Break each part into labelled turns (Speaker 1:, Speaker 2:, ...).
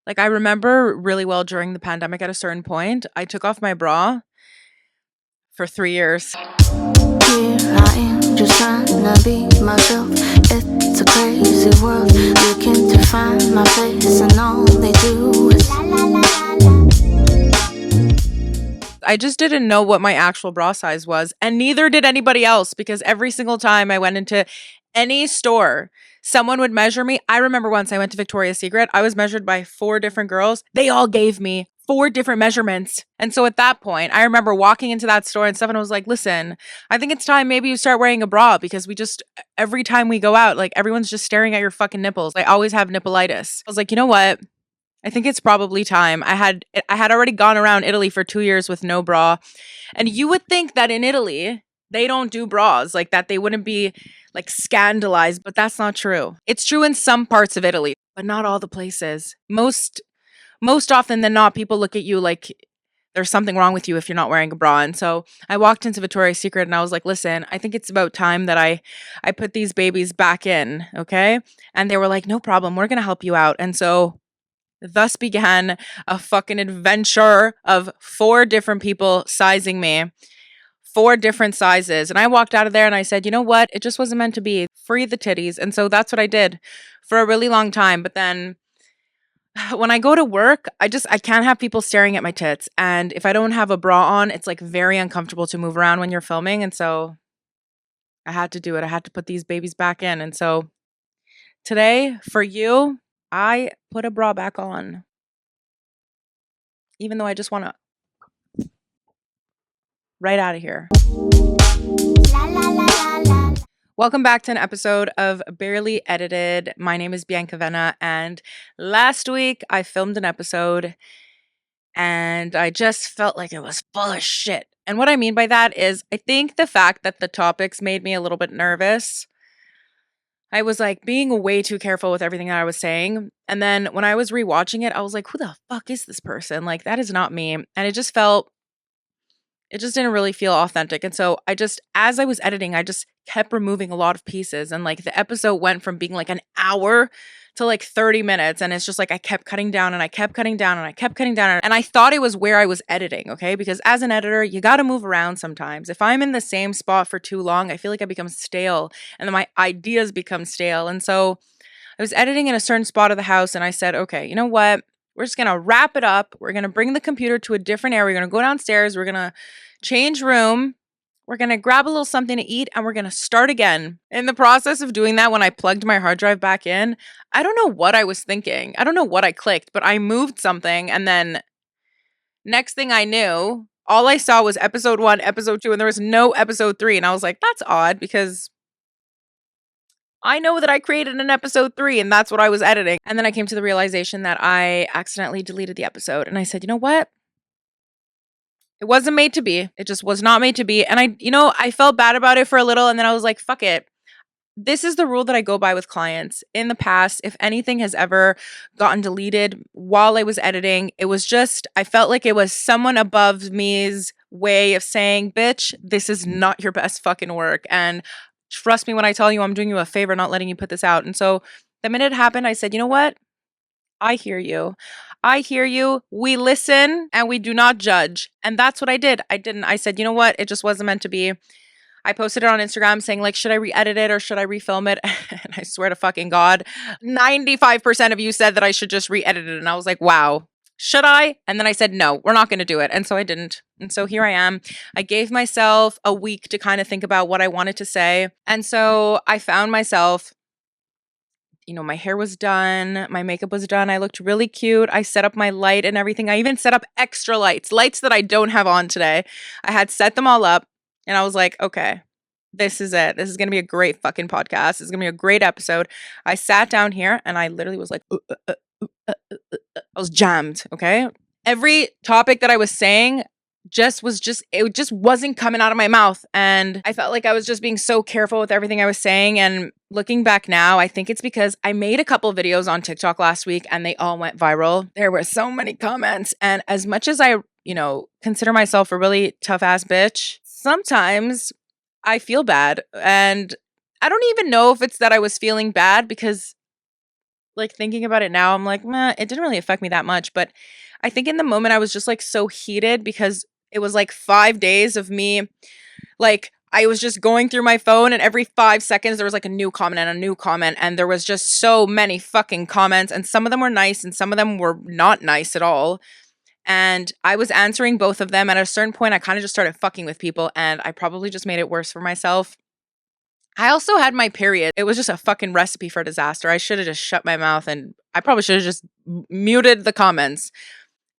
Speaker 1: Like, I remember really well during the pandemic at a certain point, I took off my bra for 3 years.
Speaker 2: Here I am, just trying to be myself. It's a crazy world, looking to find my place, and all they do is la la la la.
Speaker 1: I just didn't know what my actual bra size was, and neither did anybody else because every single time I went into any store, someone would measure me. I remember once I went to Victoria's Secret, I was measured by 4 different girls. They all gave me 4 different measurements. And so at that point, I remember walking into that store and stuff and I was like, "Listen, I think it's time maybe you start wearing a bra because we just every time we go out, like everyone's just staring at your fucking nipples. I always have nippleitis." I was like, "You know what? I think it's probably time." I had already gone around Italy for 2 years with no bra. And you would think that in Italy, they don't do bras, like that they wouldn't be like scandalized, but that's not true. It's true in some parts of Italy, but not all the places. Most often than not, people look at you like there's something wrong with you if you're not wearing a bra. And so I walked into Victoria's Secret and I was like, "Listen, I think it's about time that I put these babies back in, okay?" And they were like, "No problem. We're going to help you out." And so thus began a fucking adventure of 4 different people sizing me, 4 different sizes. And I walked out of there and I said, "You know what? It just wasn't meant to be. Free the titties." And so that's what I did for a really long time. But then when I go to work, I can't have people staring at my tits. And if I don't have a bra on, it's like very uncomfortable to move around when you're filming. And so I had to do it. I had to put these babies back in. And so today, for you, I put a bra back on, even though I just want to right out of here.
Speaker 2: La la la la la.
Speaker 1: Welcome back to an episode of Barely Edited. My name is Bianca Venna, and last week I filmed an episode and I just felt like it was full of shit. And what I mean by that is I think the fact that the topics made me a little bit nervous. I was like being way too careful with everything that I was saying. And then when I was rewatching it, I was like, who the fuck is this person? Like, that is not me. And it just didn't really feel authentic. And so as I was editing, I just kept removing a lot of pieces. And like the episode went from being like an hour to like 30 minutes. And it's just like I kept cutting down and I kept cutting down and I kept cutting down. And I thought it was where I was editing. Okay. Because as an editor, you got to move around sometimes. If I'm in the same spot for too long, I feel like I become stale and then my ideas become stale. And so I was editing in a certain spot of the house and I said, okay, you know what? We're just going to wrap it up. We're going to bring the computer to a different area. We're going to go downstairs. We're going to change room. We're going to grab a little something to eat and we're going to start again. In the process of doing that, when I plugged my hard drive back in, I don't know what I was thinking. I don't know what I clicked, but I moved something. And then next thing I knew, all I saw was episode 1, episode 2, and there was no episode 3. And I was like, that's odd because I know that I created an episode 3 and that's what I was editing. And then I came to the realization that I accidentally deleted the episode. And I said, you know what? It wasn't made to be. It just was not made to be. And I felt bad about it for a little. And then I was like, fuck it. This is the rule that I go by with clients. In the past, if anything has ever gotten deleted while I was editing, it was just, I felt like it was someone above me's way of saying, bitch, this is not your best fucking work. And trust me when I tell you I'm doing you a favor not letting you put this out. And so the minute it happened, I said, you know what? I hear you. I hear you. We listen and we do not judge. And that's what I did. I said, you know what? It just wasn't meant to be. I posted it on Instagram saying, like, should I re-edit it or should I refilm it? And I swear to fucking God, 95% of you said that I should just re-edit it. And I was like, wow, should I? And then I said, no, we're not going to do it. And so I didn't. And so here I am. I gave myself a week to kind of think about what I wanted to say. And so I found myself, my hair was done, my makeup was done. I looked really cute. I set up my light and everything. I even set up extra lights that I don't have on today. I had set them all up and I was like, okay, this is it. This is going to be a great fucking podcast. It's going to be a great episode. I sat down here and I literally was like, I was jammed. Okay. Every topic that I was saying it just wasn't coming out of my mouth. And I felt like I was just being so careful with everything I was saying. And looking back now, I think it's because I made a couple videos on TikTok last week and they all went viral. There were so many comments. And as much as I, consider myself a really tough ass bitch, sometimes I feel bad. And I don't even know if it's that I was feeling bad because like thinking about it now, I'm like, meh, it didn't really affect me that much. But I think in the moment I was just like so heated because it was like 5 days of me, like, I was just going through my phone and every 5 seconds there was like a new comment and a new comment. And there was just so many fucking comments. And some of them were nice and some of them were not nice at all. And I was answering both of them. And at a certain point, I kind of just started fucking with people. And I probably just made it worse for myself. I also had my period. It was just a fucking recipe for disaster. I should have just shut my mouth and I probably should have just muted the comments,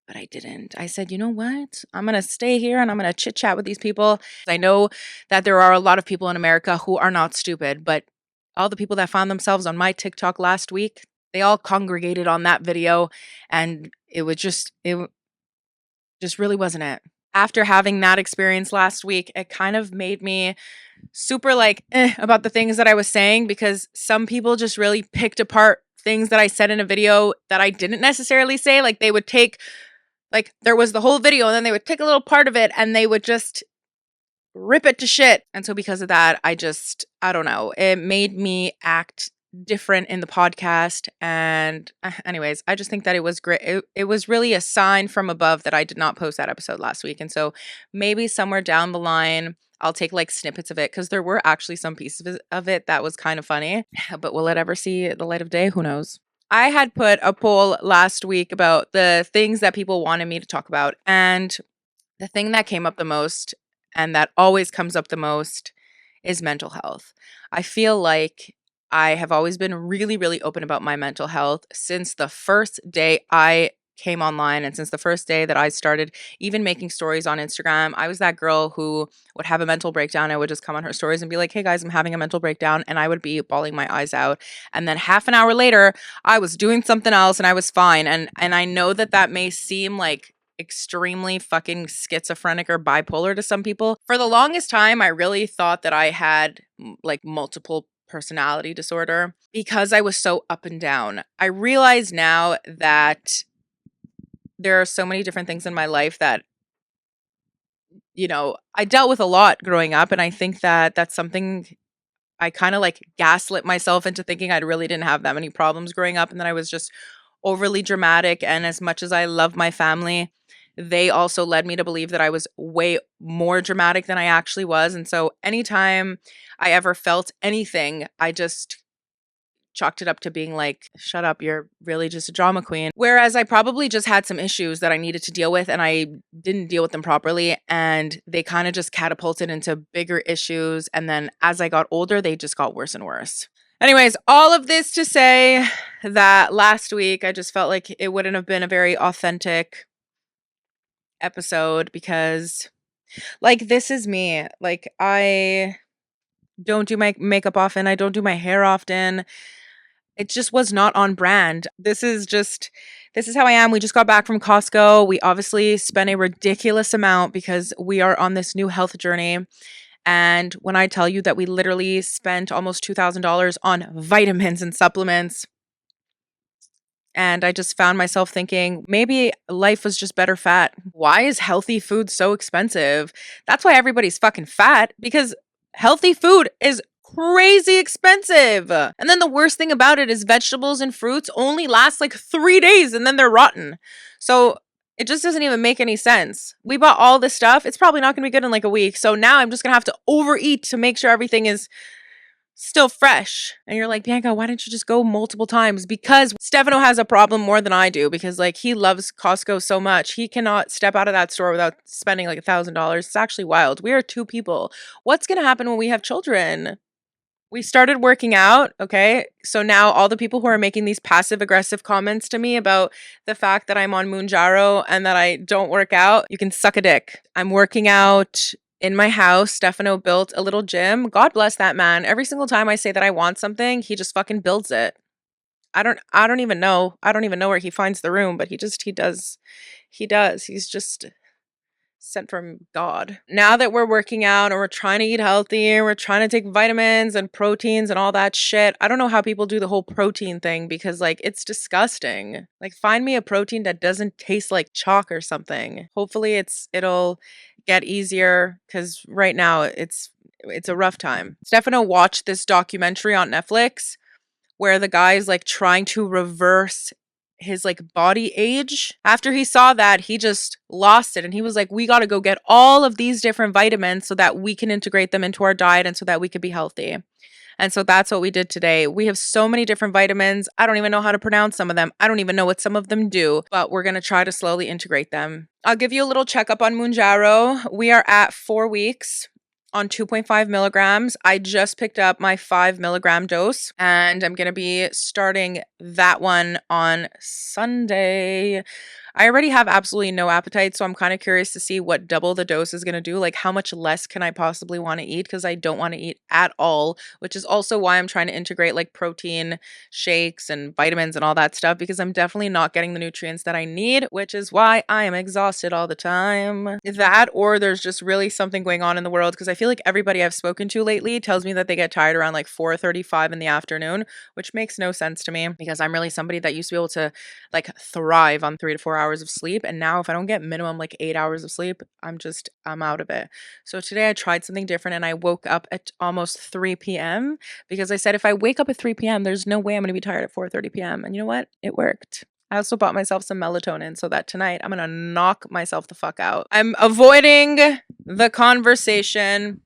Speaker 1: but I didn't. I said, you know what? I'm going to stay here and I'm going to chit chat with these people. I know that there are a lot of people in America who are not stupid, but all the people that found themselves on my TikTok last week, they all congregated on that video and it just really wasn't it. After having that experience last week, it kind of made me super like about the things that I was saying because some people just really picked apart things that I said in a video that I didn't necessarily say. Like they would take, like there was the whole video and then they would take a little part of it and they would just rip it to shit. And so because of that, I don't know, it made me act different in the podcast. And anyways, I just think that it was great. It was really a sign from above that I did not post that episode last week. And so maybe somewhere down the line, I'll take like snippets of it because there were actually some pieces of it that was kind of funny. But will it ever see the light of day? Who knows? I had put a poll last week about the things that people wanted me to talk about. And the thing that came up the most and that always comes up the most is mental health. I feel like I have always been really, really open about my mental health since the first day I came online and since the first day that I started even making stories on Instagram. I was that girl who would have a mental breakdown. I would just come on her stories and be like, hey guys, I'm having a mental breakdown. And I would be bawling my eyes out. And then half an hour later, I was doing something else and I was fine. And I know that that may seem like extremely fucking schizophrenic or bipolar to some people. For the longest time, I really thought that I had like multiple personality disorder because I was so up and down. I realize now that there are so many different things in my life that, you know, I dealt with a lot growing up. And I think that that's something I kind of like gaslit myself into thinking I really didn't have that many problems growing up. And then I was just overly dramatic. And as much as I love my family, they also led me to believe that I was way more dramatic than I actually was. And so anytime I ever felt anything, I just chalked it up to being like, shut up, you're really just a drama queen. Whereas I probably just had some issues that I needed to deal with and I didn't deal with them properly. And they kind of just catapulted into bigger issues. And then as I got older, they just got worse and worse. Anyways, all of this to say that last week I just felt like it wouldn't have been a very authentic episode because, like, this is me. Like, I don't do my makeup often, I don't do my hair often. It just was not on brand. This is how I am. We just got back from Costco. We obviously spent a ridiculous amount because we are on this new health journey. And when I tell you that we literally spent almost $2,000 on vitamins and supplements, and I just found myself thinking, maybe life was just better fat. Why is healthy food so expensive? That's why everybody's fucking fat, because healthy food is crazy expensive. And then the worst thing about it is vegetables and fruits only last like 3 days and then they're rotten. So it just doesn't even make any sense. We bought all this stuff. It's probably not going to be good in like a week. So now I'm just going to have to overeat to make sure everything is still fresh. And you're like, Bianca, why didn't you just go multiple times? Because Stefano has a problem more than I do because like he loves Costco so much. He cannot step out of that store without spending like $1,000. It's actually wild. We are two people. What's going to happen when we have children? We started working out, okay? So now all the people who are making these passive aggressive comments to me about the fact that I'm on Mounjaro and that I don't work out, you can suck a dick. I'm working out in my house. Stefano built a little gym. God bless that man. Every single time I say that I want something, he just fucking builds it. I don't even know. I don't even know where he finds the room, but he does. He does. He's just sent from God. Now that we're working out and we're trying to eat healthy and we're trying to take vitamins and proteins and all that shit, I don't know how people do the whole protein thing because like it's disgusting. Like find me a protein that doesn't taste like chalk or something. Hopefully it'll get easier cuz right now it's a rough time. Stefano watched this documentary on Netflix where the guy is like trying to reverse his like body age. After he saw that, he just lost it and he was like, we got to go get all of these different vitamins so that we can integrate them into our diet and so that we could be healthy. And so that's what we did today. We have so many different vitamins. I don't even know how to pronounce some of them. I don't even know what some of them do, but we're going to try to slowly integrate them. I'll give you a little checkup on Mounjaro. We are at 4 weeks on 2.5 milligrams. I just picked up my 5 milligram dose and I'm going to be starting that one on Sunday. I already have absolutely no appetite, so I'm kind of curious to see what double the dose is going to do. Like, how much less can I possibly want to eat? Because I don't want to eat at all, which is also why I'm trying to integrate like protein shakes and vitamins and all that stuff, because I'm definitely not getting the nutrients that I need, which is why I am exhausted all the time. That, or there's just really something going on in the world, because I feel like everybody I've spoken to lately tells me that they get tired around like 4:35 in the afternoon, which makes no sense to me because I'm really somebody that used to be able to like thrive on 3 to 4 hours of sleep. And now if I don't get minimum like 8 hours of sleep, I'm out of it. So today I tried something different and I woke up at almost 3 p.m. because I said, if I wake up at 3 p.m., there's no way I'm going to be tired at 4:30 p.m. And you know what? It worked. I also bought myself some melatonin so that tonight I'm going to knock myself the fuck out. I'm avoiding the conversation.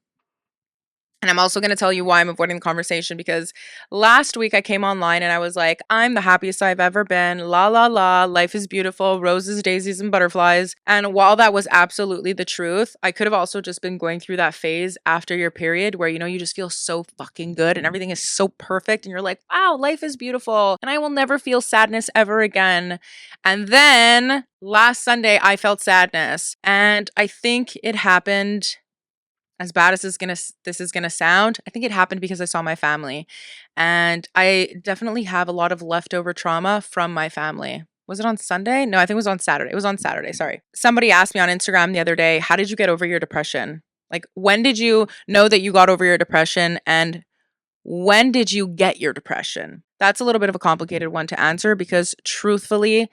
Speaker 1: And I'm also going to tell you why I'm avoiding the conversation, because last week I came online and I was like, I'm the happiest I've ever been. La la la. Life is beautiful. Roses, daisies, and butterflies. And while that was absolutely the truth, I could have also just been going through that phase after your period where, you know, you just feel so fucking good and everything is so perfect. And you're like, wow, life is beautiful. And I will never feel sadness ever again. And then last Sunday, I felt sadness. And I think it happened, as bad as this is gonna sound, I think it happened because I saw my family. And I definitely have a lot of leftover trauma from my family. Was it on Sunday? No, I think it was on Saturday. It was on Saturday, sorry. Somebody asked me on Instagram the other day, how did you get over your depression? Like, when did you know that you got over your depression? And when did you get your depression? That's a little bit of a complicated one to answer because truthfully,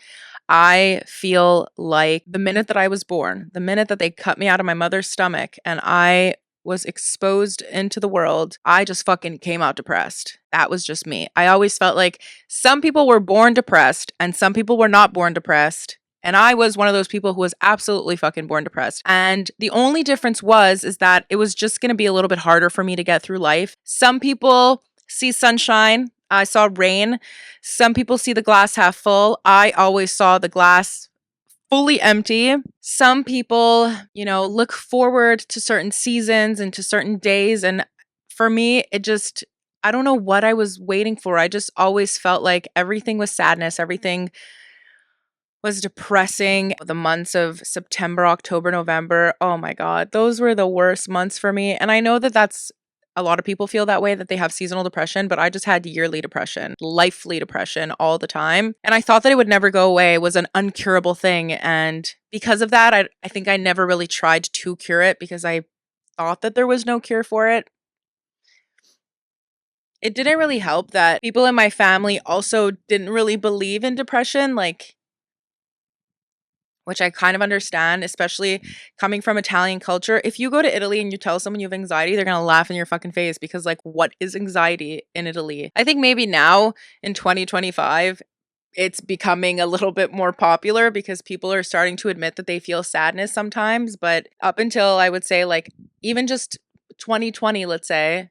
Speaker 1: I feel like the minute that I was born, the minute that they cut me out of my mother's stomach and I was exposed into the world, I just fucking came out depressed. That was just me. I always felt like some people were born depressed and some people were not born depressed. And I was one of those people who was absolutely fucking born depressed. And the only difference is that it was just going to be a little bit harder for me to get through life. Some people see sunshine. I saw rain. Some people see the glass half full. I always saw the glass fully empty. Some people, you know, look forward to certain seasons and to certain days. And for me, I don't know what I was waiting for. I just always felt like everything was sadness. Everything was depressing. The months of September, October, November, oh my God, those were the worst months for me. And I know that that's a lot of people feel that way, that they have seasonal depression, but I just had yearly depression, lifely depression all the time. And I thought that it would never go away. It was an uncurable thing. And because of that, I think I never really tried to cure it because I thought that there was no cure for it. It didn't really help that people in my family also didn't really believe in depression. Like, which I kind of understand, especially coming from Italian culture. If you go to Italy and you tell someone you have anxiety, they're going to laugh in your fucking face because, like, what is anxiety in Italy? I think maybe now in 2025, it's becoming a little bit more popular because people are starting to admit that they feel sadness sometimes. But up until I would say, like, even just 2020, let's say,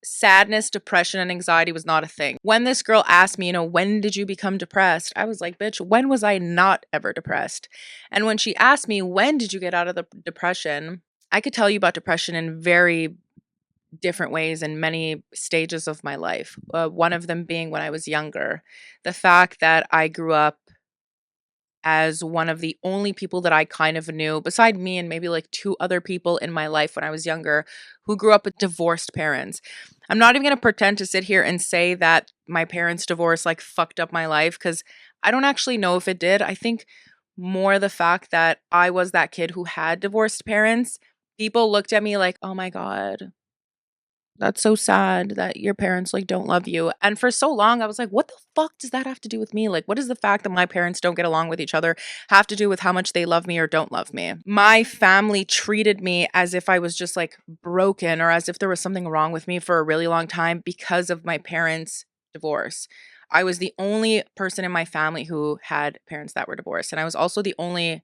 Speaker 1: sadness, depression, and anxiety was not a thing. When this girl asked me, you know, when did you become depressed? I was like, bitch, when was I not ever depressed? And when she asked me, when did you get out of the depression? I could tell you about depression in very different ways in many stages of my life. One of them being when I was younger. The fact that I grew up as one of the only people that I kind of knew, beside me and maybe like two other people in my life when I was younger, who grew up with divorced parents. I'm not even going to pretend to sit here and say that my parents' divorce like fucked up my life because I don't actually know if it did. I think more the fact that I was that kid who had divorced parents. People looked at me like, oh my God, that's so sad that your parents like don't love you. And for so long I was like, what the fuck does that have to do with me? Like, what does the fact that my parents don't get along with each other have to do with how much they love me or don't love me? My family treated me as if I was just like broken or as if there was something wrong with me for a really long time because of my parents divorce. I was the only person in my family who had parents that were divorced. And I was also the only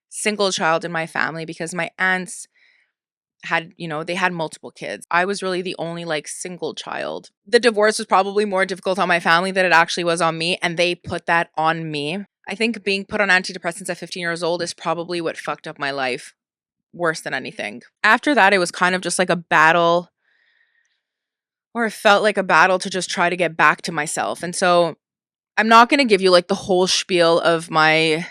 Speaker 1: single child in my family because my aunts had, they had multiple kids. I was really the only like single child. The divorce was probably more difficult on my family than it actually was on me, and they put that on me. I think being put on antidepressants at 15 years old is probably what fucked up my life worse than anything. After that, it was kind of just like a battle, or it felt like a battle to just try to get back to myself. And so I'm not going to give you like the whole spiel of my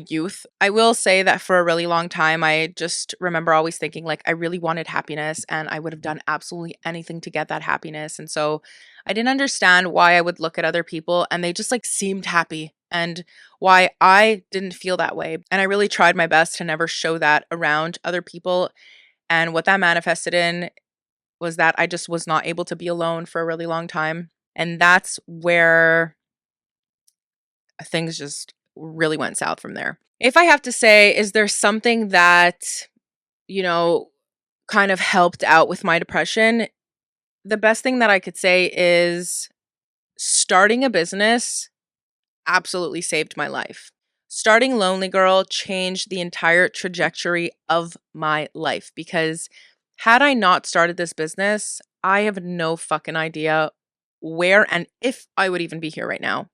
Speaker 1: youth. I will say that for a really long time, I just remember always thinking like I really wanted happiness and I would have done absolutely anything to get that happiness. And so I didn't understand why I would look at other people and they just like seemed happy and why I didn't feel that way. And I really tried my best to never show that around other people. And what that manifested in was that I just was not able to be alone for a really long time. And that's where things just really went south from there. If I have to say, is there something that, you know, kind of helped out with my depression? The best thing that I could say is starting a business absolutely saved my life. Starting Lonely Girl changed the entire trajectory of my life because had I not started this business, I have no fucking idea where and if I would even be here right now.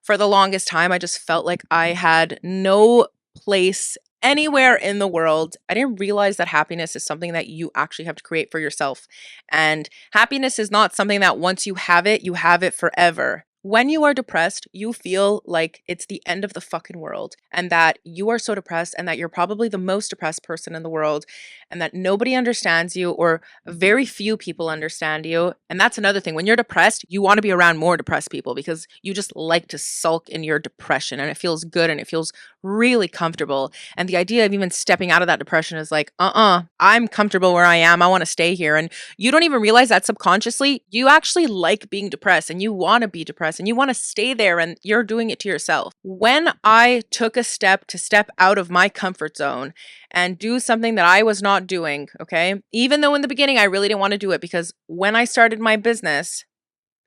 Speaker 1: For the longest time, I just felt like I had no place anywhere in the world. I didn't realize that happiness is something that you actually have to create for yourself. And happiness is not something that once you have it forever. When you are depressed, you feel like it's the end of the fucking world and that you are so depressed and that you're probably the most depressed person in the world and that nobody understands you or very few people understand you. And that's another thing. When you're depressed, you want to be around more depressed people because you just like to sulk in your depression and it feels good and it feels really comfortable. And the idea of even stepping out of that depression is like, I'm comfortable where I am. I want to stay here. And you don't even realize that subconsciously you actually like being depressed and you want to be depressed and you want to stay there and you're doing it to yourself. When I took a step to step out of my comfort zone and do something that I was not doing, okay? Even though in the beginning I really didn't want to do it because when I started my business,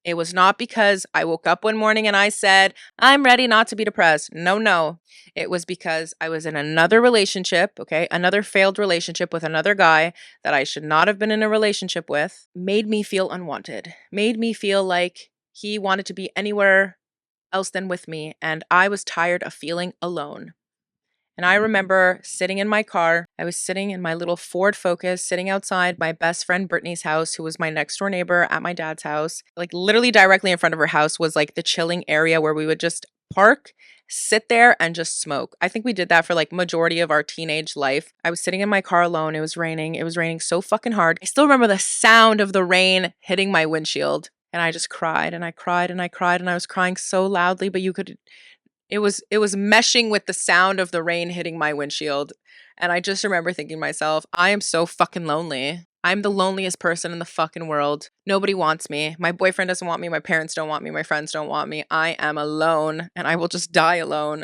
Speaker 1: it was not because I woke up one morning and I said, I'm ready not to be depressed. No, no. It was because I was in another relationship, okay? Another failed relationship with another guy that I should not have been in a relationship with, made me feel unwanted, made me feel like he wanted to be anywhere else than with me. And I was tired of feeling alone. And I remember sitting in my car. I was sitting in my little Ford Focus, sitting outside my best friend Brittany's house, who was my next door neighbor at my dad's house. Like literally directly in front of her house was like the chilling area where we would just park, sit there and just smoke. I think we did that for like majority of our teenage life. I was sitting in my car alone. It was raining. It was raining so fucking hard. I still remember the sound of the rain hitting my windshield. And I just cried and I cried and I cried and I was crying so loudly, but it was meshing with the sound of the rain hitting my windshield. And I just remember thinking to myself, I am so fucking lonely. I'm the loneliest person in the fucking world. Nobody wants me. My boyfriend doesn't want me. My parents don't want me. My friends don't want me. I am alone and I will just die alone.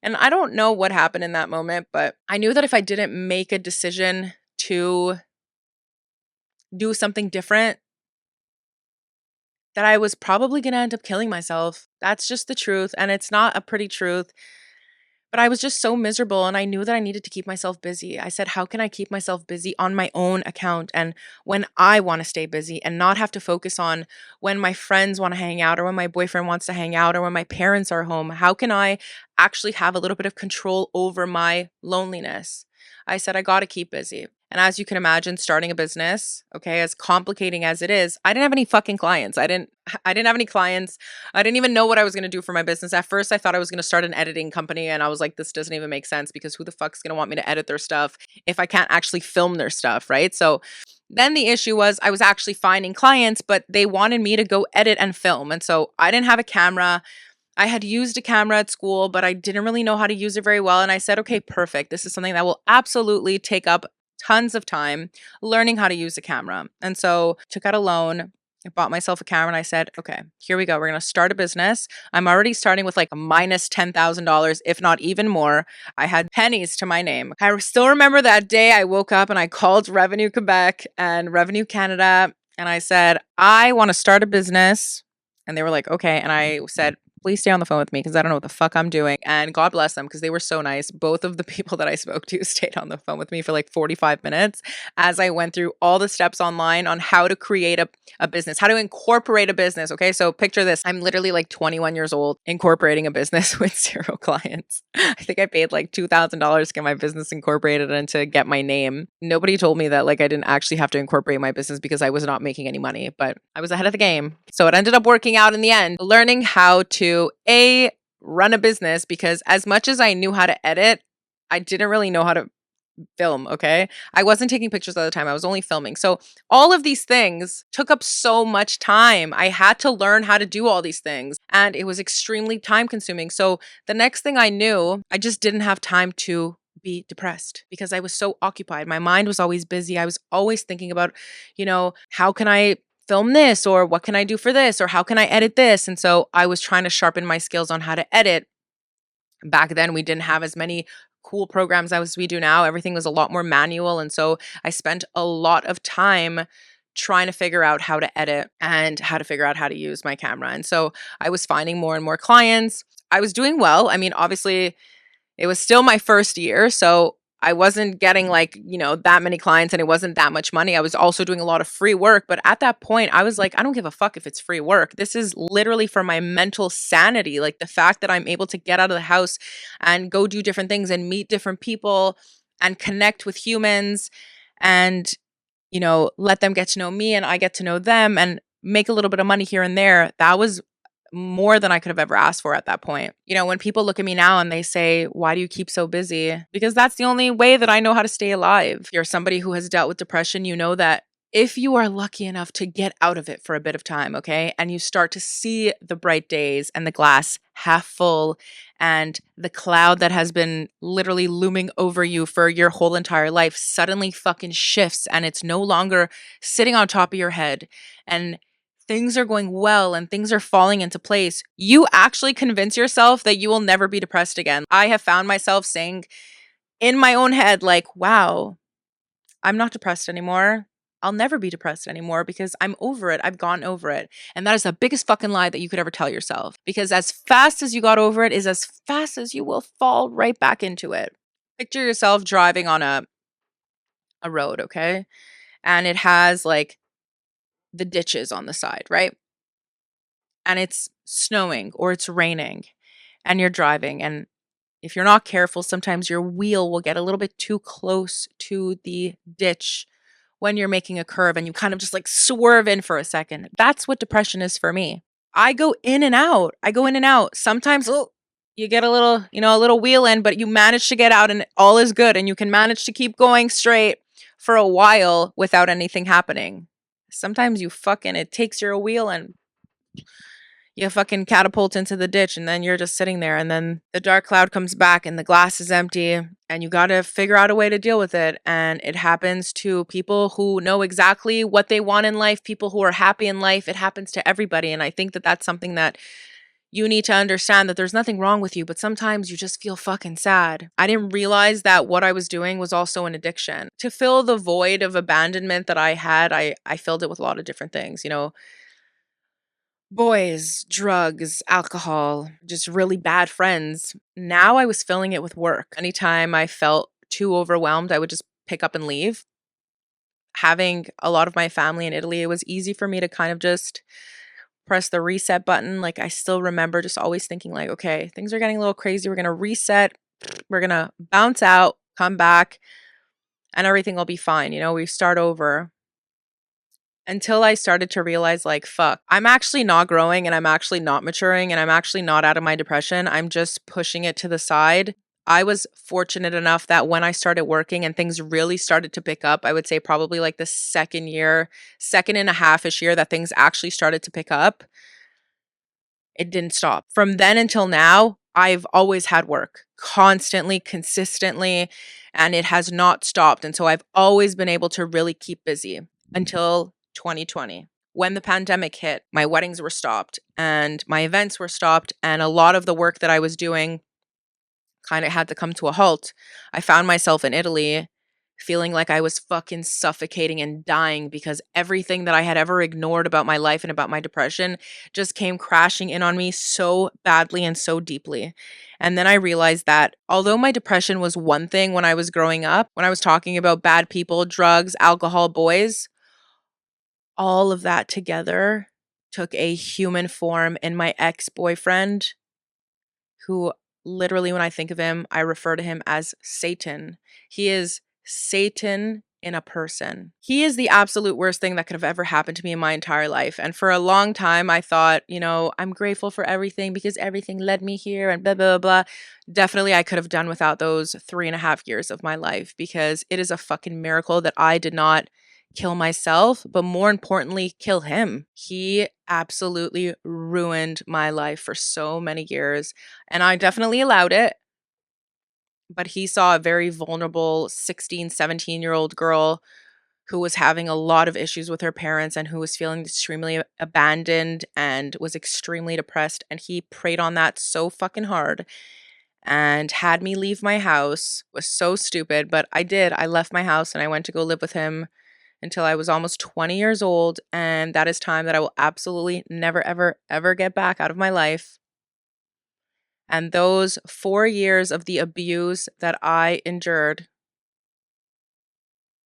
Speaker 1: And I don't know what happened in that moment, but I knew that if I didn't make a decision to do something different, that I was probably going to end up killing myself. That's just the truth. And it's not a pretty truth. But I was just so miserable and I knew that I needed to keep myself busy. I said, how can I keep myself busy on my own account and when I want to stay busy and not have to focus on when my friends want to hang out or when my boyfriend wants to hang out or when my parents are home? How can I actually have a little bit of control over my loneliness? I said, I got to keep busy. And as you can imagine, starting a business, okay, as complicating as it is, I didn't have any fucking clients. I didn't have any clients. I didn't even know what I was going to do for my business. At first, I thought I was going to start an editing company and I was like, this doesn't even make sense because who the fuck's going to want me to edit their stuff if I can't actually film their stuff, right? So then the issue was I was actually finding clients, but they wanted me to go edit and film. And so I didn't have a camera. I had used a camera at school, but I didn't really know how to use it very well. And I said, okay, perfect. This is something that will absolutely take up tons of time learning how to use a camera. And so took out a loan. I bought myself a camera and I said, okay, here we go. We're going to start a business. I'm already starting with like a minus $10,000, if not even more. I had pennies to my name. I still remember that day I woke up and I called Revenue Quebec and Revenue Canada And I said, I want to start a business. And they were like, okay. And I said, please stay on the phone with me because I don't know what the fuck I'm doing. And God bless them because they were so nice. Both of the people that I spoke to stayed on the phone with me for like 45 minutes as I went through all the steps online on how to create a business, how to incorporate a business. Okay. So picture this. I'm literally like 21 years old, incorporating a business with 0 clients. I think I paid like $2,000 to get my business incorporated and to get my name. Nobody told me that like I didn't actually have to incorporate my business because I was not making any money, but I was ahead of the game. So it ended up working out in the end, learning how to run a business because as much as I knew how to edit, I didn't really know how to film, okay? I wasn't taking pictures all the time. I was only filming. So all of these things took up so much time. I had to learn how to do all these things and it was extremely time consuming. So the next thing I knew, I just didn't have time to be depressed because I was so occupied. My mind was always busy. I was always thinking about, how can I film this or what can I do for this or how can I edit this? And so I was trying to sharpen my skills on how to edit. Back then, we didn't have as many cool programs as we do now. Everything was a lot more manual. And so I spent a lot of time trying to figure out how to edit and how to figure out how to use my camera. And so I was finding more and more clients. I was doing well. I mean, obviously, it was still my first year, so I wasn't getting like, that many clients and it wasn't that much money. I was also doing a lot of free work, but at that point I was like, I don't give a fuck if it's free work. This is literally for my mental sanity, like the fact that I'm able to get out of the house and go do different things and meet different people and connect with humans and let them get to know me and I get to know them and make a little bit of money here and there. That was more than I could have ever asked for at that point. When people look at me now and they say, why do you keep so busy? Because that's the only way that I know how to stay alive. If you're somebody who has dealt with depression, you know that if you are lucky enough to get out of it for a bit of time, okay, and you start to see the bright days and the glass half full and the cloud that has been literally looming over you for your whole entire life suddenly fucking shifts and it's no longer sitting on top of your head and things are going well and things are falling into place, you actually convince yourself that you will never be depressed again. I have found myself saying in my own head, like, wow, I'm not depressed anymore. I'll never be depressed anymore because I'm over it. I've gone over it. And that is the biggest fucking lie that you could ever tell yourself. Because as fast as you got over it is as fast as you will fall right back into it. Picture yourself driving on a road, okay? And it has like the ditches on the side, right? And it's snowing or it's raining and you're driving. And if you're not careful, sometimes your wheel will get a little bit too close to the ditch when you're making a curve and you kind of just like swerve in for a second. That's what depression is for me. I go in and out. I go in and out. Sometimes, you get a little, a little wheel in, but you manage to get out and all is good. And you can manage to keep going straight for a while without anything happening. Sometimes it takes your wheel and you fucking catapult into the ditch and then you're just sitting there and then the dark cloud comes back and the glass is empty and you got to figure out a way to deal with it. And it happens to people who know exactly what they want in life, people who are happy in life. It happens to everybody. And I think that that's something that you need to understand, that there's nothing wrong with you, but sometimes you just feel fucking sad. I didn't realize that what I was doing was also an addiction. To fill the void of abandonment that I had, I filled it with a lot of different things, boys, drugs, alcohol, just really bad friends. Now I was filling it with work. Anytime I felt too overwhelmed, I would just pick up and leave. Having a lot of my family in Italy, it was easy for me to kind of just press the reset button. Like I still remember just always thinking like, okay, things are getting a little crazy. We're going to reset. We're going to bounce out, come back, and everything will be fine. We start over. Until I started to realize, like, fuck, I'm actually not growing and I'm actually not maturing and I'm actually not out of my depression. I'm just pushing it to the side. I was fortunate enough that when I started working and things really started to pick up, I would say probably like the second and a half-ish year that things actually started to pick up, it didn't stop. From then until now, I've always had work constantly, consistently, and it has not stopped. And so I've always been able to really keep busy until 2020. When the pandemic hit, my weddings were stopped and my events were stopped, and a lot of the work that I was doing kind of had to come to a halt. I found myself in Italy feeling like I was fucking suffocating and dying because everything that I had ever ignored about my life and about my depression just came crashing in on me so badly and so deeply. And then I realized that although my depression was one thing when I was growing up, when I was talking about bad people, drugs, alcohol, boys, all of that together took a human form in my ex boyfriend, who literally, when I think of him, I refer to him as Satan. He is Satan in a person. He is the absolute worst thing that could have ever happened to me in my entire life. And for a long time, I thought, I'm grateful for everything because everything led me here and blah, blah, blah. Definitely, I could have done without those 3.5 years of my life because it is a fucking miracle that I did not kill myself, but more importantly, kill him. He absolutely ruined my life for so many years. And I definitely allowed it. But he saw a very vulnerable 16, 17-year-old girl who was having a lot of issues with her parents and who was feeling extremely abandoned and was extremely depressed. And he preyed on that so fucking hard and had me leave my house. It was so stupid, but I did. I left my house and I went to go live with him until I was almost 20 years old. And that is time that I will absolutely never, ever, ever get back out of my life. And those 4 years of the abuse that I endured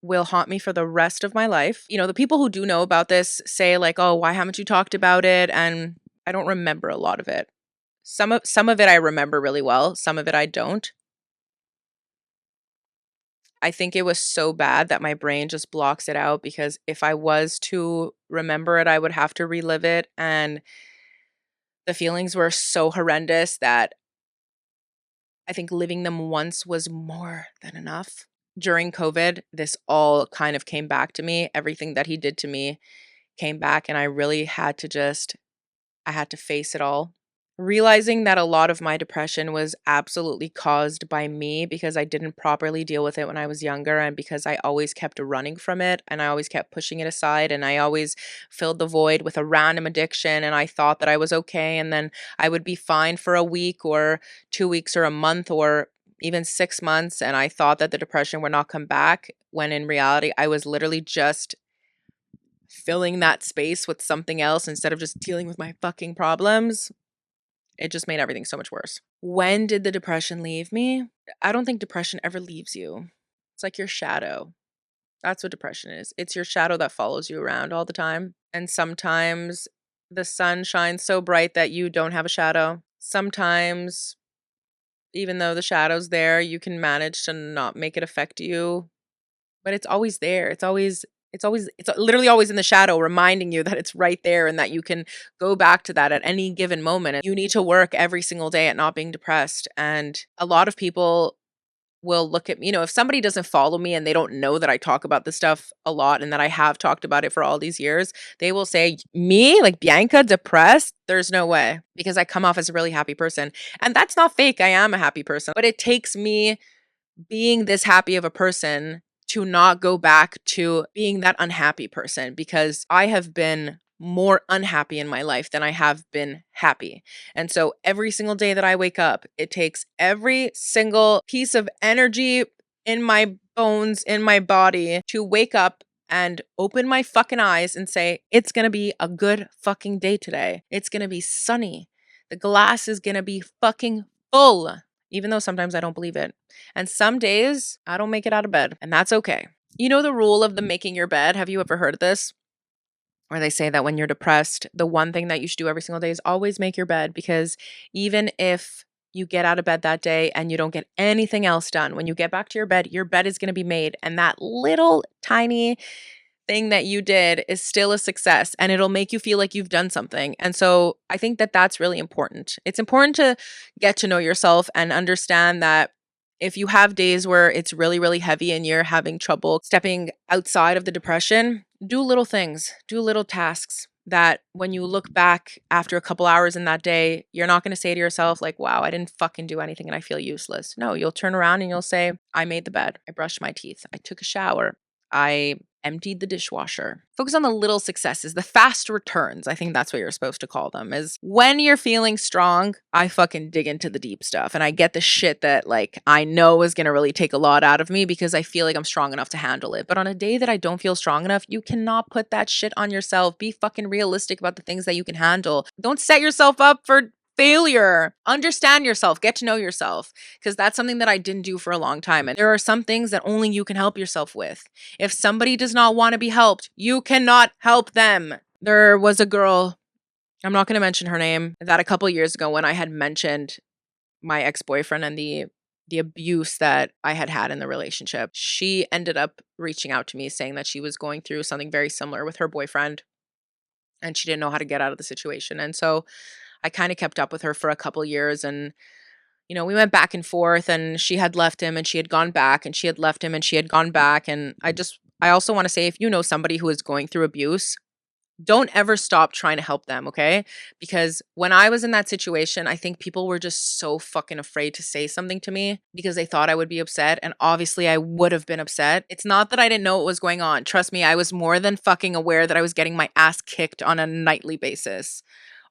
Speaker 1: will haunt me for the rest of my life. The people who do know about this say like, "Oh, why haven't you talked about it?" And I don't remember a lot of it. Some of it I remember really well, some of it I don't. I think it was so bad that my brain just blocks it out because if I was to remember it, I would have to relive it, and the feelings were so horrendous that I think living them once was more than enough. During COVID, this all kind of came back to me. Everything that he did to me came back, and I really I had to face it all. Realizing that a lot of my depression was absolutely caused by me because I didn't properly deal with it when I was younger and because I always kept running from it and I always kept pushing it aside and I always filled the void with a random addiction and I thought that I was okay and then I would be fine for a week or 2 weeks or a month or even 6 months and I thought that the depression would not come back when in reality I was literally just filling that space with something else instead of just dealing with my fucking problems. It just made everything so much worse. When did the depression leave me? I don't think depression ever leaves you. It's like your shadow. That's what depression is. It's your shadow that follows you around all the time. And sometimes the sun shines so bright that you don't have a shadow. Sometimes, even though the shadow's there, you can manage to not make it affect you, but it's always there. It's literally always in the shadow reminding you that it's right there and that you can go back to that at any given moment. You need to work every single day at not being depressed. And a lot of people will look at me, if somebody doesn't follow me and they don't know that I talk about this stuff a lot and that I have talked about it for all these years, they will say, "Me, like Bianca, depressed? There's no way," because I come off as a really happy person. And that's not fake. I am a happy person, but it takes me being this happy of a person to not go back to being that unhappy person because I have been more unhappy in my life than I have been happy. And so every single day that I wake up, it takes every single piece of energy in my bones, in my body to wake up and open my fucking eyes and say, it's going to be a good fucking day today. It's going to be sunny. The glass is going to be fucking full, even though sometimes I don't believe it. And some days I don't make it out of bed, and that's okay. You know the rule of the making your bed? Have you ever heard of this? Where they say that when you're depressed, the one thing that you should do every single day is always make your bed because even if you get out of bed that day and you don't get anything else done, when you get back to your bed is going to be made. And that little tiny thing that you did is still a success and it'll make you feel like you've done something. And so I think that that's really important. It's important to get to know yourself and understand that if you have days where it's really, really heavy and you're having trouble stepping outside of the depression, do little things, do little tasks that when you look back after a couple hours in that day, you're not going to say to yourself, like, wow, I didn't fucking do anything and I feel useless. No, you'll turn around and you'll say, I made the bed. I brushed my teeth. I took a shower. I emptied the dishwasher. Focus on the little successes, the fast returns. I think that's what you're supposed to call them. Is when you're feeling strong, I fucking dig into the deep stuff and I get the shit that like I know is going to really take a lot out of me because I feel like I'm strong enough to handle it. But on a day that I don't feel strong enough, you cannot put that shit on yourself. Be fucking realistic about the things that you can handle. Don't set yourself up for failure. Understand yourself, get to know yourself, because that's something that I didn't do for a long time. And there are some things that only you can help yourself with. If somebody does not want to be helped, you cannot help them. There was a girl, I'm not going to mention her name, that a couple years ago when I had mentioned my ex-boyfriend and the abuse that I had had in the relationship, she ended up reaching out to me saying that she was going through something very similar with her boyfriend and she didn't know how to get out of the situation. And so I kind of kept up with her for a couple years and we went back and forth and she had left him and she had gone back and she had left him and she had gone back. And I also want to say, if you know somebody who is going through abuse, don't ever stop trying to help them, okay? Because when I was in that situation, I think people were just so fucking afraid to say something to me because they thought I would be upset. And obviously I would have been upset. It's not that I didn't know what was going on. Trust me, I was more than fucking aware that I was getting my ass kicked on a nightly basis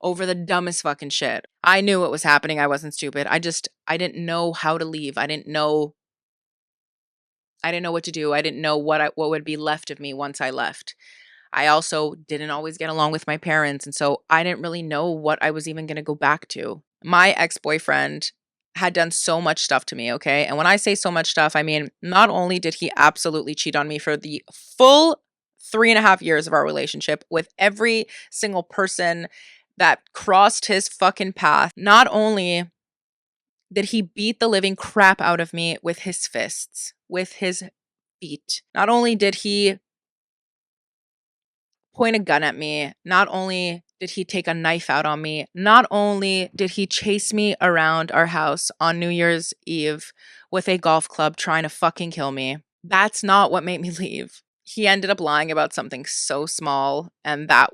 Speaker 1: over the dumbest fucking shit. I knew what was happening. I wasn't stupid. I didn't know how to leave. I didn't know what to do. I didn't know what would be left of me once I left. I also didn't always get along with my parents, and so I didn't really know what I was even going to go back to. My ex-boyfriend had done so much stuff to me, okay? And when I say so much stuff, I mean, not only did he absolutely cheat on me for the full 3.5 years of our relationship with every single person that crossed his fucking path, not only did he beat the living crap out of me with his fists, with his feet, not only did he point a gun at me. Not only did he take a knife out on me, not only did he chase me around our house on New Year's Eve with a golf club trying to fucking kill me. That's not what made me leave. He ended up lying about something so small, and I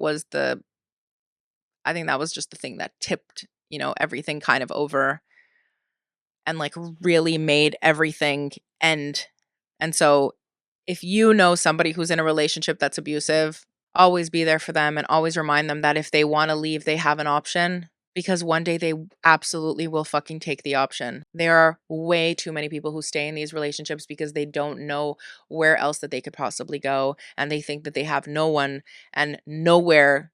Speaker 1: think that was just the thing that tipped, everything kind of over and like really made everything end. And so if you know somebody who's in a relationship that's abusive, always be there for them and always remind them that if they want to leave, they have an option because one day they absolutely will fucking take the option. There are way too many people who stay in these relationships because they don't know where else that they could possibly go and they think that they have no one and nowhere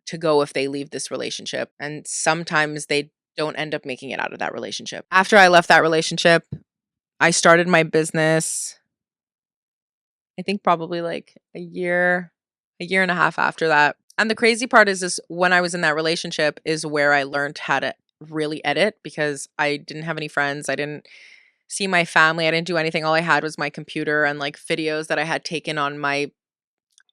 Speaker 1: to go if they leave this relationship. And sometimes they don't end up making it out of that relationship. After I left that relationship, I started my business. I think probably like a year and a half after that. And the crazy part is this, when I was in that relationship is where I learned how to really edit because I didn't have any friends. I didn't see my family. I didn't do anything. All I had was my computer and like videos that I had taken on my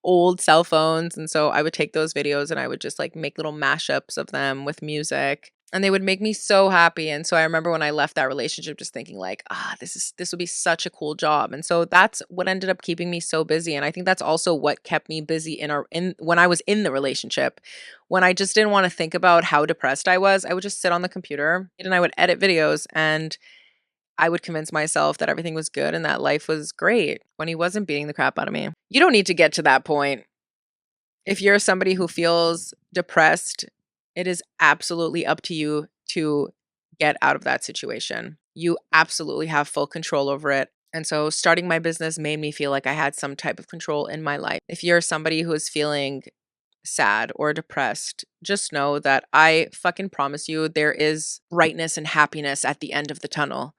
Speaker 1: old cell phones. And so I would take those videos and I would just like make little mashups of them with music. And they would make me so happy. And so I remember when I left that relationship just thinking like, this would be such a cool job. And so that's what ended up keeping me so busy. And I think that's also what kept me busy when I was in the relationship. When I just didn't want to think about how depressed I was, I would just sit on the computer and I would edit videos and I would convince myself that everything was good and that life was great when he wasn't beating the crap out of me. You don't need to get to that point. If you're somebody who feels depressed, it is absolutely up to you to get out of that situation. You absolutely have full control over it. And so starting my business made me feel like I had some type of control in my life. If you're somebody who is feeling sad or depressed, just know that I fucking promise you there is brightness and happiness at the end of the tunnel.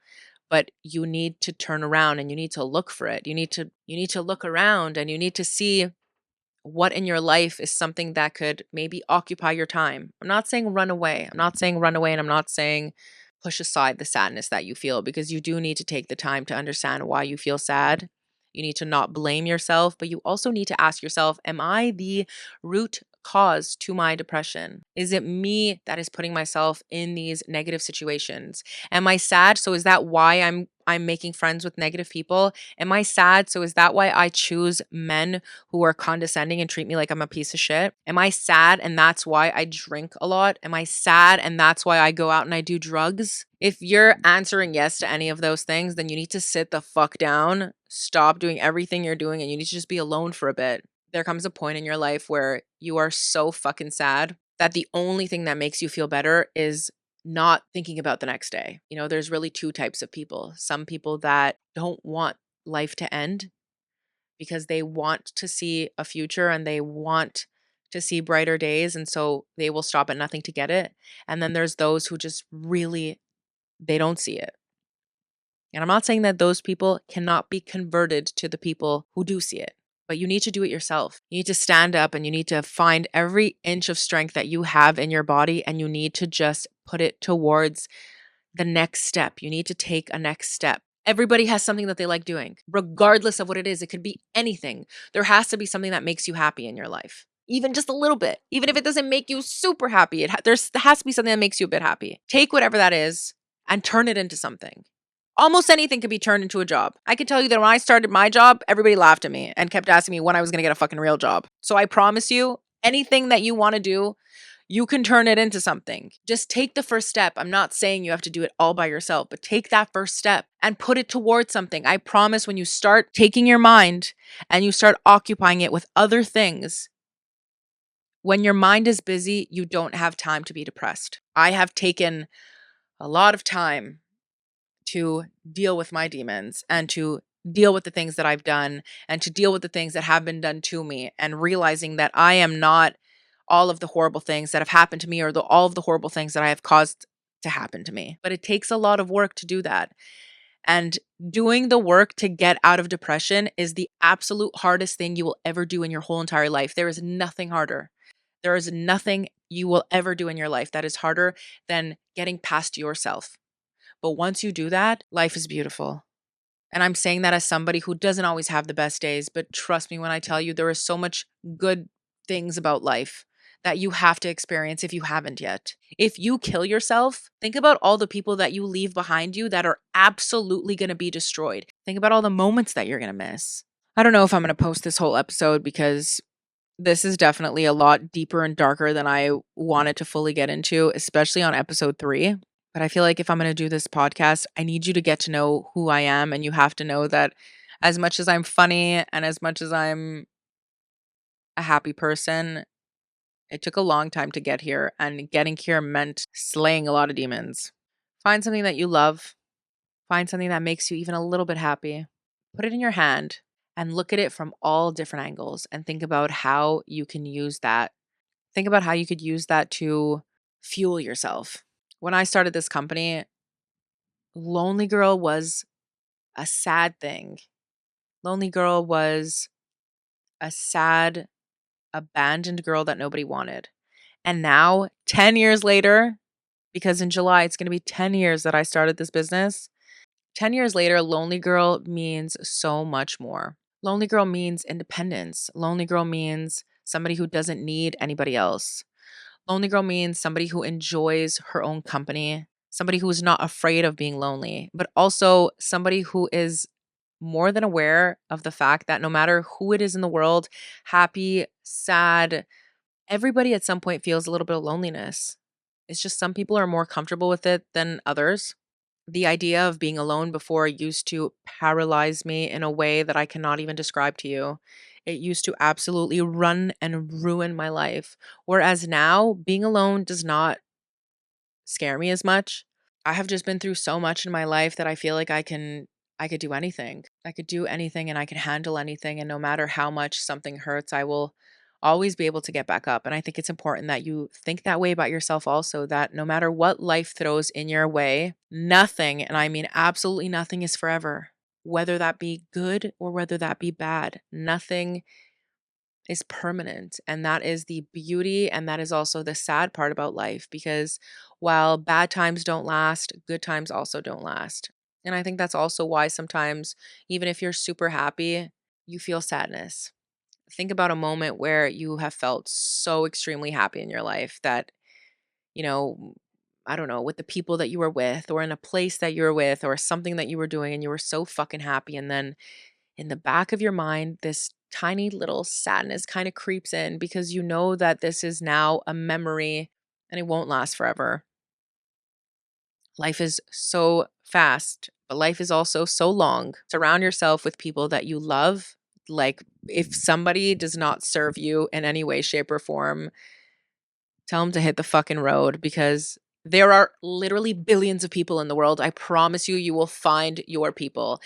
Speaker 1: But you need to turn around and you need to look for it. You need to look around and you need to see what in your life is something that could maybe occupy your time. I'm not saying run away. I'm not saying run away and I'm not saying push aside the sadness that you feel because you do need to take the time to understand why you feel sad. You need to not blame yourself, but you also need to ask yourself, am I the root cause to my depression? Is it me that is putting myself in these negative situations? Am I sad? So is that why I'm I'm making friends with negative people? Am I sad? So is that why I choose men who are condescending and treat me like I'm a piece of shit? Am I sad and that's why I drink a lot? Am I sad and that's why I go out and I do drugs? If you're answering yes to any of those things, then you need to sit the fuck down, stop doing everything you're doing, and you need to just be alone for a bit. There comes a point in your life where you are so fucking sad that the only thing that makes you feel better is not thinking about the next day. There's really two types of people. Some people that don't want life to end because they want to see a future and they want to see brighter days. And so they will stop at nothing to get it. And then there's those who just really, they don't see it. And I'm not saying that those people cannot be converted to the people who do see it, but you need to do it yourself. You need to stand up and you need to find every inch of strength that you have in your body and you need to just put it towards the next step. You need to take a next step. Everybody has something that they like doing, regardless of what it is. It could be anything. There has to be something that makes you happy in your life, even just a little bit. Even if it doesn't make you super happy, there has to be something that makes you a bit happy. Take whatever that is and turn it into something. Almost anything could be turned into a job. I can tell you that when I started my job, everybody laughed at me and kept asking me when I was going to get a fucking real job. So I promise you, anything that you want to do, you can turn it into something. Just take the first step. I'm not saying you have to do it all by yourself, but take that first step and put it towards something. I promise when you start taking your mind and you start occupying it with other things, when your mind is busy, you don't have time to be depressed. I have taken a lot of time to deal with my demons and to deal with the things that I've done and to deal with the things that have been done to me and realizing that I am not all of the horrible things that have happened to me or all of the horrible things that I have caused to happen to me. But it takes a lot of work to do that. And doing the work to get out of depression is the absolute hardest thing you will ever do in your whole entire life. There is nothing harder. There is nothing you will ever do in your life that is harder than getting past yourself. But once you do that, life is beautiful. And I'm saying that as somebody who doesn't always have the best days, but trust me when I tell you there is so much good things about life that you have to experience if you haven't yet. If you kill yourself, think about all the people that you leave behind you that are absolutely going to be destroyed. Think about all the moments that you're going to miss. I don't know if I'm going to post this whole episode because this is definitely a lot deeper and darker than I wanted to fully get into, especially on episode 3. But I feel like if I'm going to do this podcast, I need you to get to know who I am. And you have to know that as much as I'm funny and as much as I'm a happy person, it took a long time to get here. And getting here meant slaying a lot of demons. Find something that you love, find something that makes you even a little bit happy, put it in your hand and look at it from all different angles and think about how you can use that. Think about how you could use that to fuel yourself. When I started this company, Lonely Girl was a sad thing. Lonely Girl was a sad, abandoned girl that nobody wanted. And now, 10 years later, because in July it's going to be 10 years that I started this business, 10 years later, Lonely Girl means so much more. Lonely Girl means independence. Lonely Girl means somebody who doesn't need anybody else. Lonely Girl means somebody who enjoys her own company, somebody who is not afraid of being lonely, but also somebody who is more than aware of the fact that no matter who it is in the world, happy, sad, everybody at some point feels a little bit of loneliness. It's just some people are more comfortable with it than others. The idea of being alone before used to paralyze me in a way that I cannot even describe to you. It used to absolutely run and ruin my life. Whereas now, being alone does not scare me as much. I have just been through so much in my life that I feel like I could do anything. I could do anything and I can handle anything and no matter how much something hurts, I will always be able to get back up. And I think it's important that you think that way about yourself also, that no matter what life throws in your way, nothing, and I mean absolutely nothing, is forever. Whether that be good or whether that be bad, nothing is permanent. And that is the beauty. And that is also the sad part about life because while bad times don't last, good times also don't last. And I think that's also why sometimes, even if you're super happy, you feel sadness. Think about a moment where you have felt so extremely happy in your life that, you know, I don't know, with the people that you were with or in a place that you were with or something that you were doing and you were so fucking happy. And then in the back of your mind, this tiny little sadness kind of creeps in because you know that this is now a memory and it won't last forever. Life is so fast, but life is also so long. Surround yourself with people that you love. Like, if somebody does not serve you in any way, shape, or form, tell them to hit the fucking road because there are literally billions of people in the world. I promise you, you will find your people.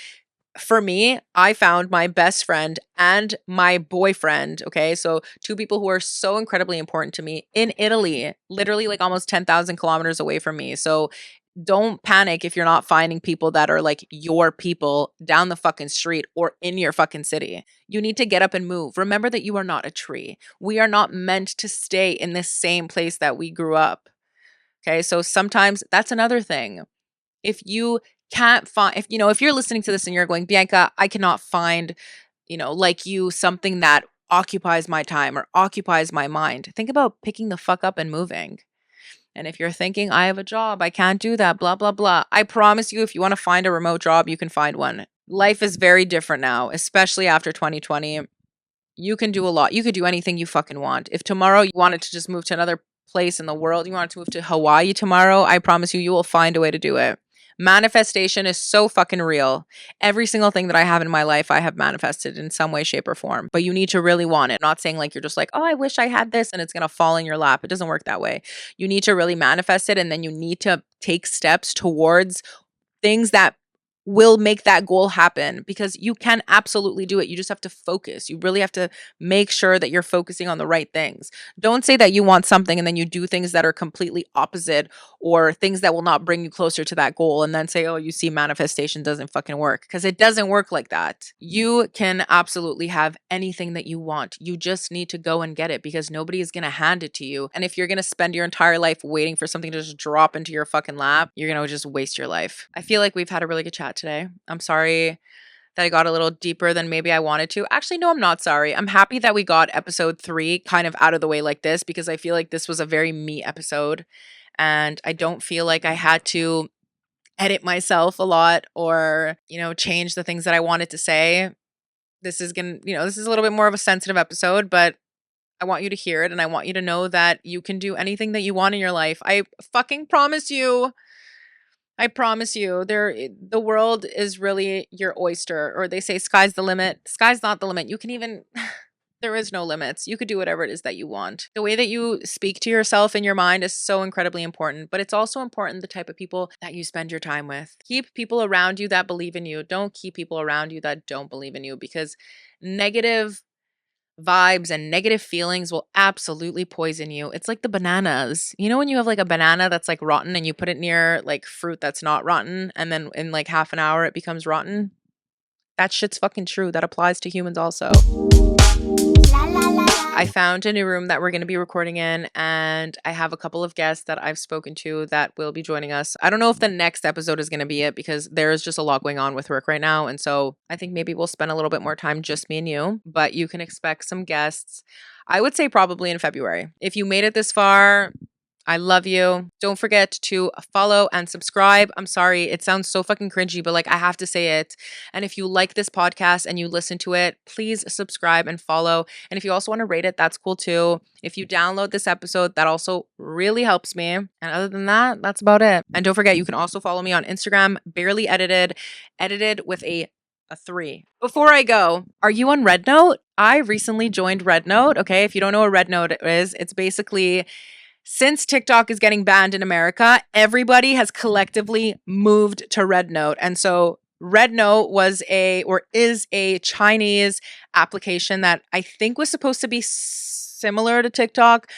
Speaker 1: For me, I found my best friend and my boyfriend. Okay. So, two people who are so incredibly important to me in Italy, literally like almost 10,000 kilometers away from me. So, don't panic if you're not finding people that are like your people down the fucking street or in your fucking city. You need to get up and move. Remember that you are not a tree. We are not meant to stay in the same place that we grew up. Okay. So, sometimes that's another thing. If you can't find, if you're listening to this and you're going, Bianca, I cannot find, like you, something that occupies my time or occupies my mind, think about picking the fuck up and moving. And if you're thinking, I have a job, I can't do that, blah, blah, blah. I promise you, if you want to find a remote job, you can find one. Life is very different now, especially after 2020. You can do a lot. You could do anything you fucking want. If tomorrow you wanted to just move to another place in the world, you wanted to move to Hawaii tomorrow, I promise you, you will find a way to do it. Manifestation is so fucking real. Every single thing that I have in my life, I have manifested in some way, shape, or form. But you need to really want it. I'm not saying like you're just like, oh, I wish I had this and it's going to fall in your lap. It doesn't work that way. You need to really manifest it and then you need to take steps towards things that will make that goal happen because you can absolutely do it. You just have to focus. You really have to make sure that you're focusing on the right things. Don't say that you want something and then you do things that are completely opposite or things that will not bring you closer to that goal and then say, oh, you see, manifestation doesn't fucking work because it doesn't work like that. You can absolutely have anything that you want. You just need to go and get it because nobody is going to hand it to you. And if you're going to spend your entire life waiting for something to just drop into your fucking lap, you're going to just waste your life. I feel like we've had a really good chat today. I'm sorry that I got a little deeper than maybe I wanted to. Actually, no, I'm not sorry. I'm happy that we got episode 3 kind of out of the way like this because I feel like this was a very me episode and I don't feel like I had to edit myself a lot or, change the things that I wanted to say. This is this is a little bit more of a sensitive episode, but I want you to hear it and I want you to know that you can do anything that you want in your life. I fucking promise you. I promise you, the world is really your oyster, or they say sky's the limit. Sky's not the limit. You can even there is no limits. You could do whatever it is that you want. The way that you speak to yourself in your mind is so incredibly important, but it's also important the type of people that you spend your time with. Keep people around you that believe in you. Don't keep people around you that don't believe in you because negative vibes and negative feelings will absolutely poison you. It's like the bananas. You know when you have like a banana that's like rotten and you put it near like fruit that's not rotten and then in like half an hour it becomes rotten? That shit's fucking true. That applies to humans also. I found a new room that we're going to be recording in, and I have a couple of guests that I've spoken to that will be joining us. I don't know if the next episode is going to be it because there's just a lot going on with work right now. And so I think maybe we'll spend a little bit more time, just me and you, but you can expect some guests. I would say probably in February. If you made it this far, I love you. Don't forget to follow and subscribe. I'm sorry, it sounds so fucking cringy, but like I have to say it. And if you like this podcast and you listen to it, please subscribe and follow. And if you also want to rate it, that's cool too. If you download this episode, that also really helps me. And other than that, that's about it. And don't forget, you can also follow me on Instagram, barely edited with a 3. Before I go, are you on Red Note? I recently joined Red Note. Okay, if you don't know what Red Note is, it's basically since TikTok is getting banned in America, everybody has collectively moved to Red Note. And so Red Note is a Chinese application that I think was supposed to be similar to TikTok,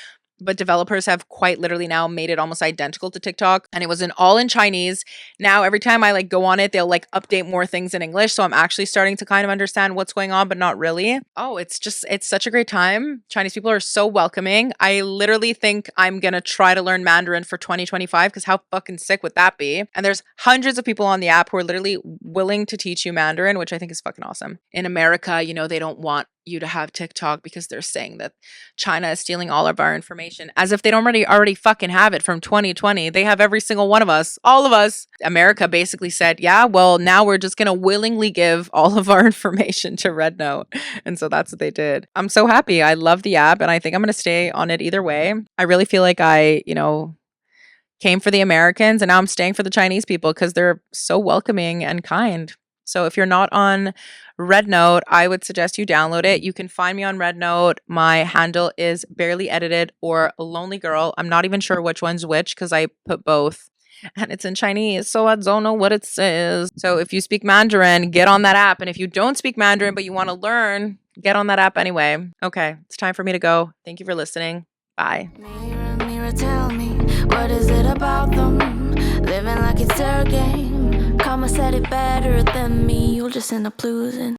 Speaker 1: but developers have quite literally now made it almost identical to TikTok. And it was all in Chinese. Now, every time I like go on it, they'll like update more things in English. So I'm actually starting to kind of understand what's going on, but not really. Oh, it's such a great time. Chinese people are so welcoming. I literally think I'm going to try to learn Mandarin for 2025 because how fucking sick would that be? And there's hundreds of people on the app who are literally willing to teach you Mandarin, which I think is fucking awesome. In America, they don't want you to have TikTok because they're saying that China is stealing all of our information. information as if they don't already fucking have it from 2020. They have every single one of us, all of us. America basically said, yeah, well, now we're just going to willingly give all of our information to Red Note. And so that's what they did. I'm so happy. I love the app and I think I'm going to stay on it either way. I really feel like I, came for the Americans and now I'm staying for the Chinese people because they're so welcoming and kind. So if you're not on Red Note, I would suggest you download it. You can find me on Red Note. My handle is Barely Edited or Lonely Girl. I'm not even sure which one's which because I put both. And it's in Chinese, so I don't know what it says. So if you speak Mandarin, get on that app. And if you don't speak Mandarin but you want to learn, get on that app anyway. Okay, it's time for me to go. Thank you for listening. Bye.
Speaker 2: Mirror, mirror, tell me, what is it about them? Living like it's their game. Karma said it better than me, you'll just end up losing.